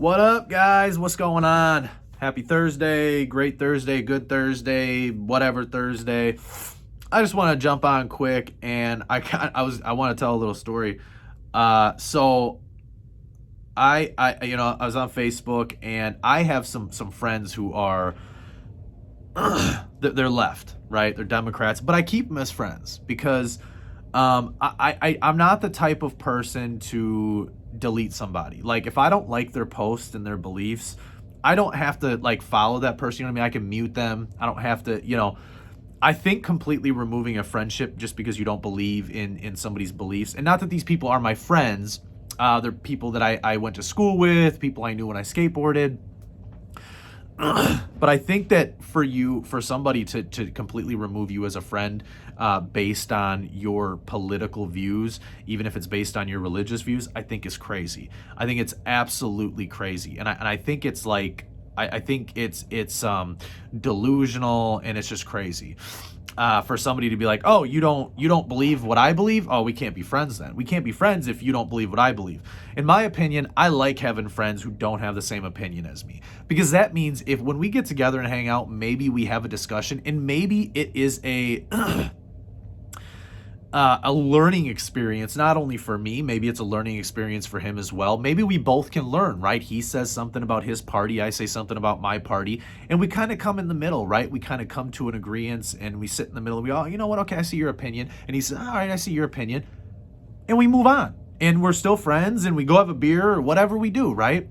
What up, guys? What's going on? Happy Thursday, great Thursday, good Thursday, whatever Thursday. I just want to jump on quick, and I want to tell a little story. So I was on Facebook, and I have some friends who are they're left, right? They're Democrats, but I keep them as friends because I'm not the type of person to delete somebody. Like, if I don't like their post and their beliefs, I don't have to like follow that person. You know what I mean? I can mute them. I don't have to, I think completely removing a friendship just because you don't believe in somebody's beliefs, and not that these people are my friends. They're people that I went to school with, people I knew when I skateboarded. But I think that for somebody to completely remove you as a friend based on your political views, even if it's based on your religious views, I think is crazy. I think it's absolutely crazy. And I think it's like, I think it's delusional, and it's just crazy. For somebody to be like, oh, you don't believe what I believe? Oh, we can't be friends then. We can't be friends if you don't believe what I believe. In my opinion, I like having friends who don't have the same opinion as me, because that means if when we get together and hang out, maybe we have a discussion, and maybe it is a learning experience, not only for me, maybe it's a learning experience for him as well. Maybe we both can learn, right? He says something about his party, I say something about my party, and we kind of come in the middle, right? We kind of come to an agreement, and we sit in the middle, and we all, you know what, okay, I see your opinion. And he says, all right, I see your opinion. And we move on, and we're still friends, and we go have a beer or whatever we do, right?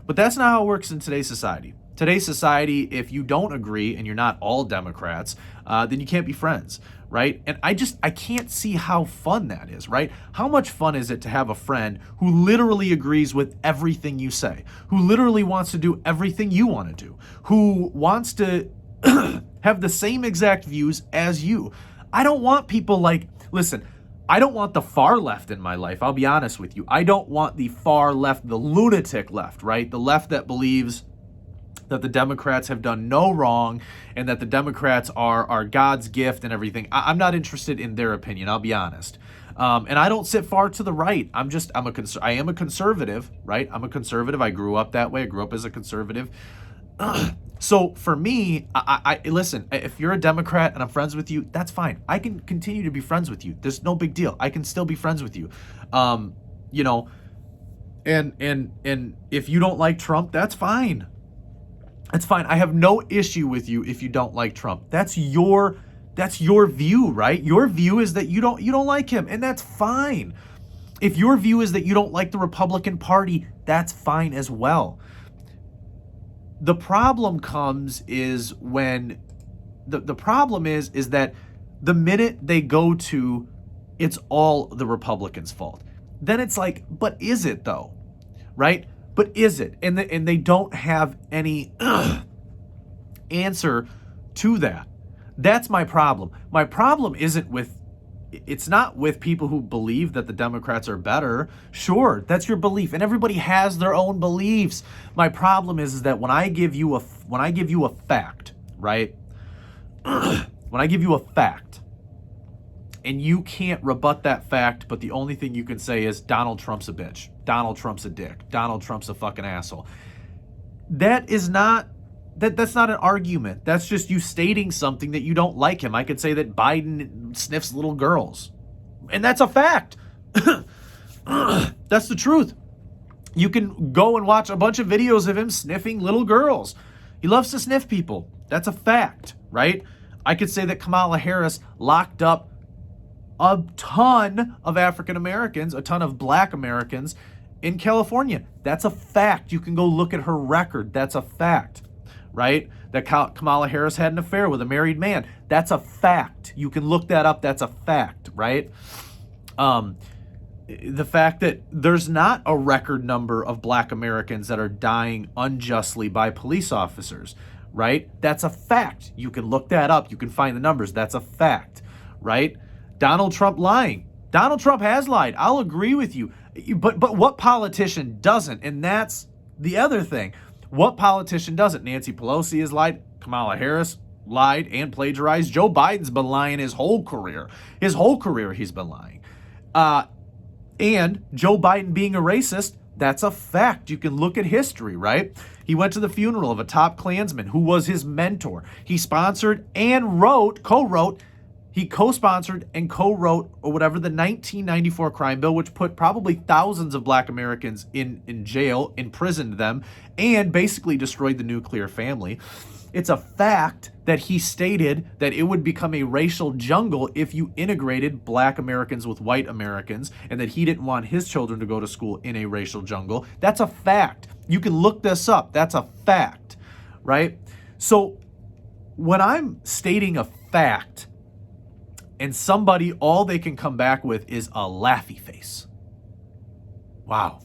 But that's not how it works in today's society. Today's society, if you don't agree and you're not all Democrats, then you can't be friends, right? And I can't see how fun that is, right? How much fun is it to have a friend who literally agrees with everything you say, who literally wants to do everything you want to do, who wants to have the same exact views as you? I don't want people like, listen, I don't want the far left in my life. I'll be honest with you. I don't want the far left, the lunatic left, right? The left that believes that the Democrats have done no wrong and that the Democrats are God's gift and everything. I'm not interested in their opinion, I'll be honest. And I don't sit far to the right. I am a conservative, right? I'm a conservative. I grew up that way. I grew up as a conservative. So for me, I listen, if you're a Democrat and I'm friends with you, that's fine. I can continue to be friends with you. There's no big deal. I can still be friends with you. And if you don't like Trump, that's fine. It's fine. I have no issue with you if you don't like Trump. That's your view, right? Your view is that you don't like him, and that's fine. If your view is that you don't like the Republican Party, that's fine as well. The problem comes is when the problem is that the minute they go to it's all the Republicans' fault, then it's like, but is it though? Right? But is it? And they don't have any answer to that. That's my problem. My problem it's not with people who believe that the Democrats are better. Sure, that's your belief, and everybody has their own beliefs. My problem is that when I give you a fact, right? When I give you a fact, and you can't rebut that fact, but the only thing you can say is Donald Trump's a bitch. Donald Trump's a dick. Donald Trump's a fucking asshole. That's not an argument. That's just you stating something that you don't like him. I could say that Biden sniffs little girls, and that's a fact. That's the truth. You can go and watch a bunch of videos of him sniffing little girls. He loves to sniff people. That's a fact, right? I could say that Kamala Harris locked up a ton of African Americans, a ton of Black Americans in California. That's a fact. You can go look at her record. That's a fact, right? That Kamala Harris had an affair with a married man. That's a fact. You can look that up. That's a fact, right? The fact that there's not a record number of Black Americans that are dying unjustly by police officers, right? That's a fact. You can look that up. You can find the numbers. That's a fact, right? Donald Trump lying. Donald Trump has lied. I'll agree with you. But what politician doesn't? And that's the other thing. What politician doesn't? Nancy Pelosi has lied. Kamala Harris lied and plagiarized. Joe Biden's been lying his whole career. His whole career he's been lying. And Joe Biden being a racist, That's a fact. You can look at history, right? He went to the funeral of a top Klansman who was his mentor. He sponsored and he co-sponsored and co-wrote or whatever the 1994 crime bill, which put probably thousands of black Americans in jail, imprisoned them, and basically destroyed the nuclear family. It's a fact that he stated that it would become a racial jungle if you integrated black Americans with white Americans, and that he didn't want his children to go to school in a racial jungle. That's a fact. You can look this up. That's a fact, right? So when I'm stating a fact and somebody, all they can come back with is a laughy face. Wow,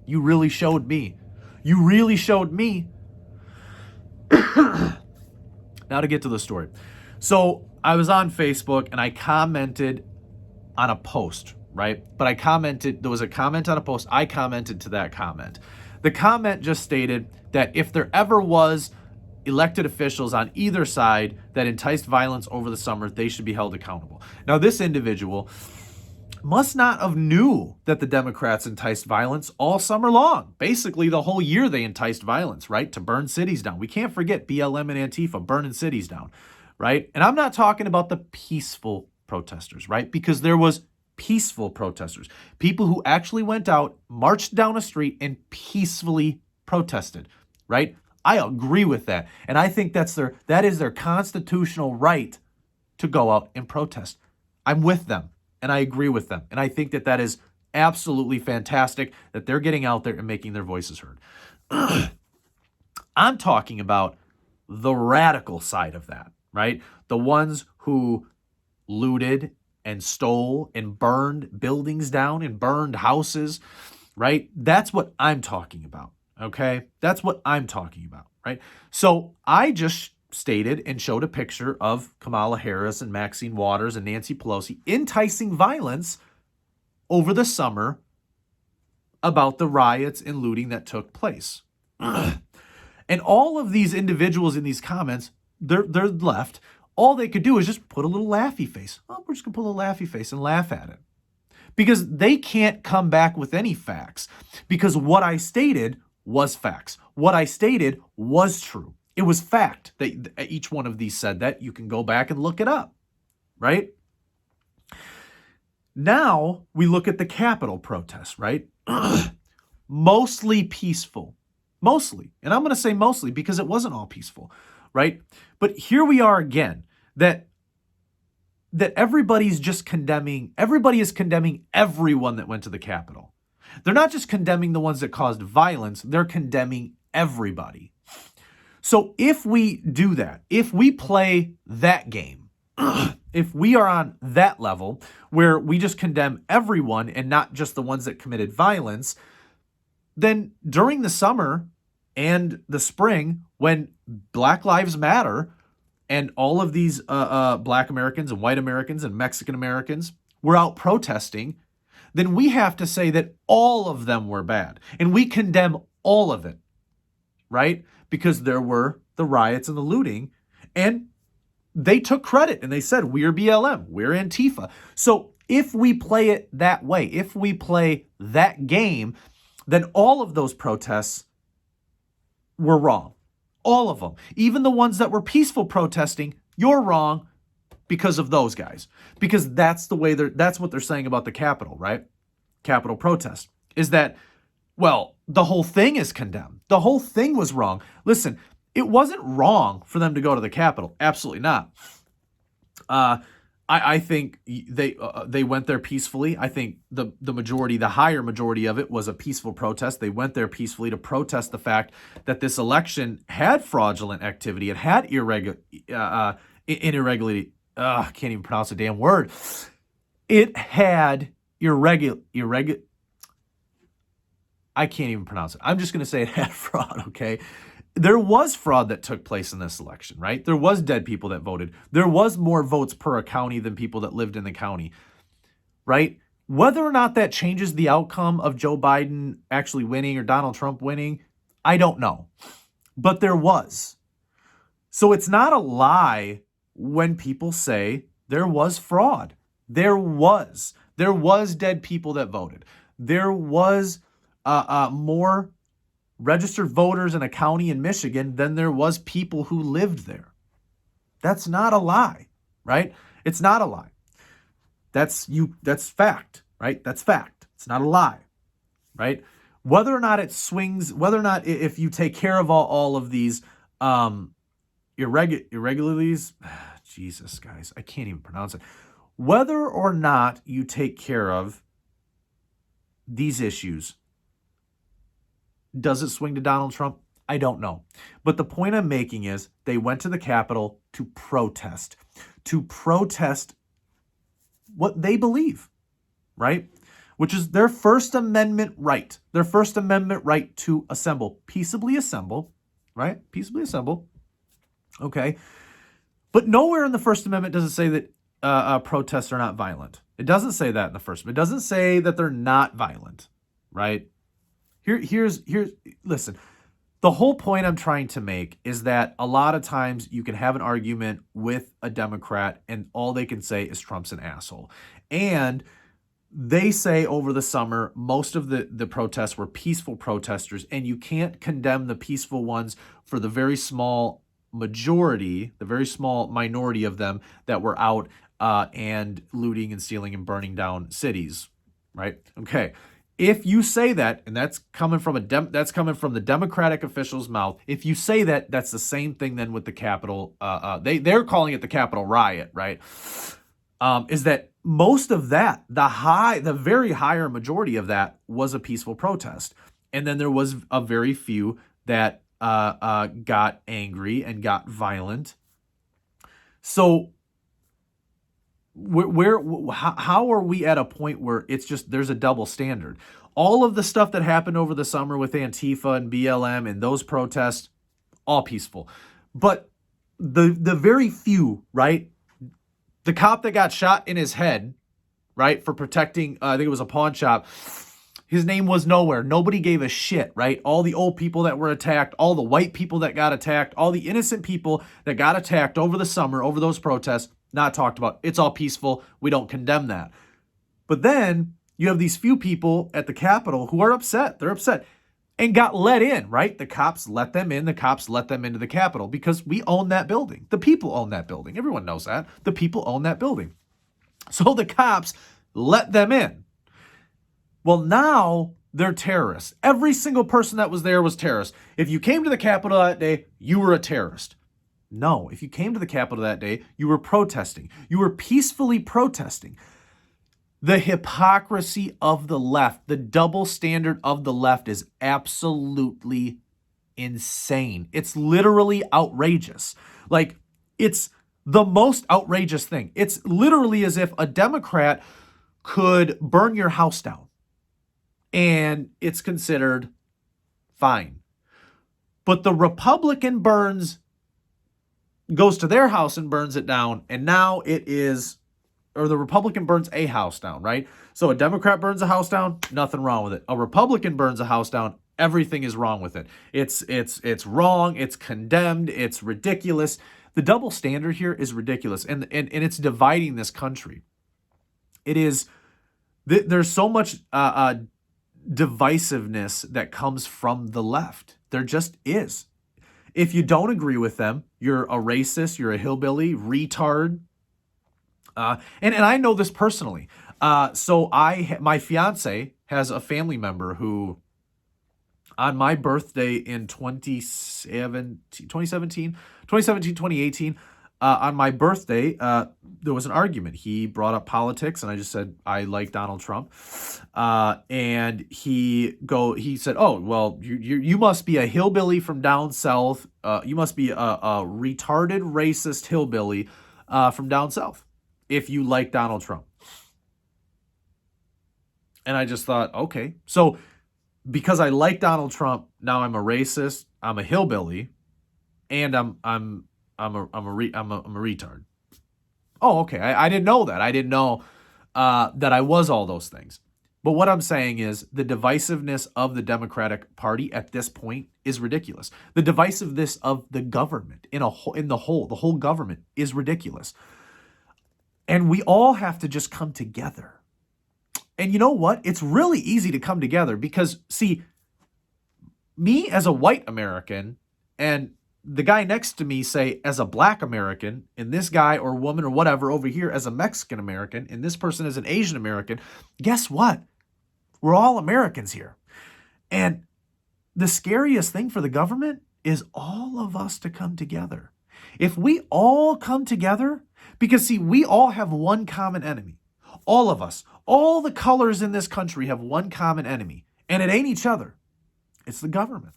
you really showed me. You really showed me. Now to get to the story. So I was on Facebook and I commented on a post, right? But there was a comment on a post. I commented to that comment. The comment just stated that if there ever was elected officials on either side that enticed violence over the summer, they should be held accountable. Now, this individual must not have knew that the Democrats enticed violence all summer long. Basically, the whole year they enticed violence, right? To burn cities down. We can't forget BLM and Antifa burning cities down, right? And I'm not talking about the peaceful protesters, right? Because there was peaceful protesters. People who actually went out, marched down a street, and peacefully protested, right? I agree with that. And I think that is their constitutional right to go out and protest. I'm with them. And I agree with them. And I think that is absolutely fantastic that they're getting out there and making their voices heard. I'm talking about the radical side of that, right? The ones who looted and stole and burned buildings down and burned houses, right? That's what I'm talking about, okay? That's what I'm talking about, right? So I just stated and showed a picture of Kamala Harris and Maxine Waters and Nancy Pelosi enticing violence over the summer about the riots and looting that took place. And all of these individuals in these comments, they're left. All they could do is just put a little laughy face. Oh, we're just going to put a little laughy face and laugh at it. Because they can't come back with any facts. Because what I stated was facts. What I stated was true. It was fact that each one of these said that. You can go back and look it up, right? Now we look at the Capitol protests, right? Mostly peaceful. Mostly. And I'm going to say mostly because it wasn't all peaceful, right? But here we are again, that everybody is condemning everyone that went to the Capitol. They're not just condemning the ones that caused violence, they're condemning everybody. So if we do that, if we play that game, if we are on that level where we just condemn everyone and not just the ones that committed violence, then during the summer and the spring, when Black Lives Matter and all of these Black Americans and white Americans and Mexican Americans were out protesting, then we have to say that all of them were bad. And we condemn all of it, right? Because there were the riots and the looting, and they took credit and they said, we're BLM, we're Antifa. So if we play it that way, if we play that game, then all of those protests were wrong. All of them. Even the ones that were peaceful protesting, you're wrong because of those guys. Because that's what they're saying about the Capitol, right? Capitol protest is that, well, the whole thing is condemned. The whole thing was wrong. Listen, it wasn't wrong for them to go to the Capitol. Absolutely not. I think they went there peacefully. I think the higher majority of it was a peaceful protest. They went there peacefully to protest the fact that this election had fraudulent activity. It had irregularity. I can't even pronounce a damn word. It had irregular. I can't even pronounce it. I'm just going to say it had fraud, okay? There was fraud that took place in this election, right? There was dead people that voted. There was more votes per county than people that lived in the county, right? Whether or not that changes the outcome of Joe Biden actually winning or Donald Trump winning, I don't know. But there was. So it's not a lie when people say there was fraud. There was dead people that voted. There was more registered voters in a county in Michigan than there was people who lived there. That's not a lie, right? It's not a lie. That's fact, right? That's fact. It's not a lie, right? Whether or not it swings, whether or not if you take care of all of these irregularities, Jesus, guys, I can't even pronounce it. Whether or not you take care of these issues, does it swing to Donald Trump? I don't know. But the point I'm making is they went to the Capitol to protest what they believe, right? Which is their First Amendment right. Their First Amendment right to assemble. Peaceably assemble, right? Peaceably assemble. Okay. But nowhere in the First Amendment does it say that protests are not violent. It doesn't say that in the First Amendment. It doesn't say that they're not violent, right? Here's listen. The whole point I'm trying to make is that a lot of times you can have an argument with a Democrat and all they can say is Trump's an asshole. And they say over the summer, most of the protests were peaceful protesters, and you can't condemn the peaceful ones for the very small majority, the very small minority of them that were out and looting and stealing and burning down cities, right? Okay. If you say that, and that's coming from the Democratic official's mouth, if you say that, that's the same thing then with the Capitol. They're calling it the Capitol riot, right? Is that most of that, the very higher majority of that was a peaceful protest, and then there was a very few that got angry and got violent. So how are we at a point where it's just there's a double standard? All of the stuff that happened over the summer with Antifa and BLM and those protests, all peaceful. But the very few, right? The cop that got shot in his head, right, for protecting, I think it was a pawn shop, his name was nowhere. Nobody gave a shit, right? All the old people that were attacked, all the white people that got attacked, all the innocent people that got attacked over the summer, over those protests, not talked about. It's all peaceful. We don't condemn that. But then you have these few people at the Capitol who are upset. They're upset and got let in, right? The cops let them in. The cops let them into the Capitol because we own that building. The people own that building. Everyone knows that. The people own that building. So the cops let them in. Well, now they're terrorists. Every single person that was there was terrorist. If you came to the Capitol that day, you were a terrorist. No, if you came to the Capitol that day, you were protesting. You were peacefully protesting. The hypocrisy of the left, the double standard of the left is absolutely insane. It's literally outrageous. Like, it's the most outrageous thing. It's literally as if a Democrat could burn your house down and it's considered fine. But the Republican goes to their house and burns it down, and now it is, or the Republican burns a house down, right? So a Democrat burns a house down, nothing wrong with it. A Republican burns a house down, everything is wrong with it. It's wrong, it's condemned, it's ridiculous. The double standard here is ridiculous, and it's dividing this country. It is, there's so much divisiveness that comes from the left. There just is. If you don't agree with them, you're a racist, you're a hillbilly, retard. And I know this personally. So my fiance has a family member who, on my birthday in 2018, on my birthday, there was an argument. He brought up politics, and I just said, I like Donald Trump. And he said, oh, well, you must be a hillbilly from down south. You must be a retarded, racist hillbilly from down south if you like Donald Trump. And I just thought, okay, so because I like Donald Trump, now I'm a racist, I'm a hillbilly, and I'm a retard. Oh, okay. I didn't know that. I didn't know that I was all those things. But what I'm saying is the divisiveness of the Democratic Party at this point is ridiculous. The divisiveness of the government the whole government is ridiculous. And we all have to just come together. And you know what? It's really easy to come together because, see, me as a white American and the guy next to me, say, as a black American, and this guy or woman or whatever over here as a Mexican American, and this person as an Asian American, guess what? We're all Americans here. And the scariest thing for the government is all of us to come together. If we all come together, because see, we all have one common enemy. All of us, all the colors in this country have one common enemy, and it ain't each other. It's the government.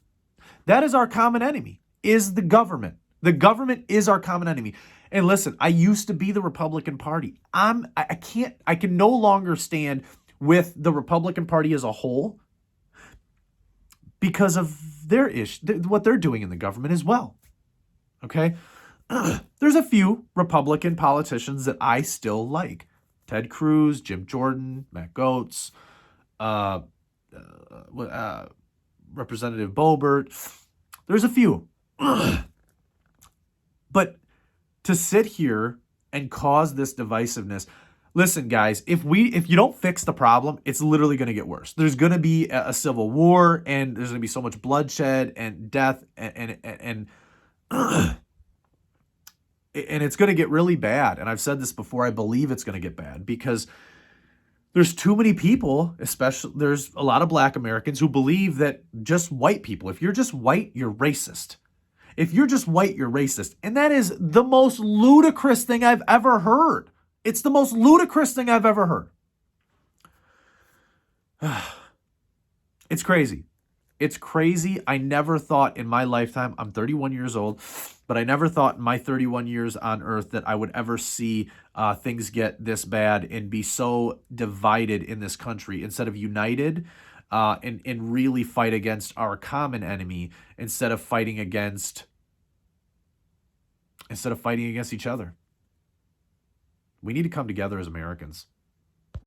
That is our common enemy, is the government. The government is our common enemy. And listen, I used to be the Republican Party. I can no longer stand with the Republican Party as a whole because of their what they're doing in the government as well. Okay? There's a few Republican politicians that I still like. Ted Cruz, Jim Jordan, Matt Gaetz, Representative Boebert. There's a few. But to sit here and cause this divisiveness, listen, guys, if you don't fix the problem, it's literally going to get worse. There's going to be a civil war, and there's going to be so much bloodshed and death, and it's going to get really bad. And I've said this before, I believe it's going to get bad because there's too many people, especially there's a lot of black Americans who believe that just white people, if you're just white, you're racist. If you're just white, you're racist. And that is the most ludicrous thing I've ever heard. It's the most ludicrous thing I've ever heard. It's crazy. It's crazy. I never thought in my lifetime, I'm 31 years old, but I never thought in my 31 years on earth that I would ever see things get this bad and be so divided in this country instead of united and really fight against our common enemy instead of fighting against each other. We need to come together as Americans.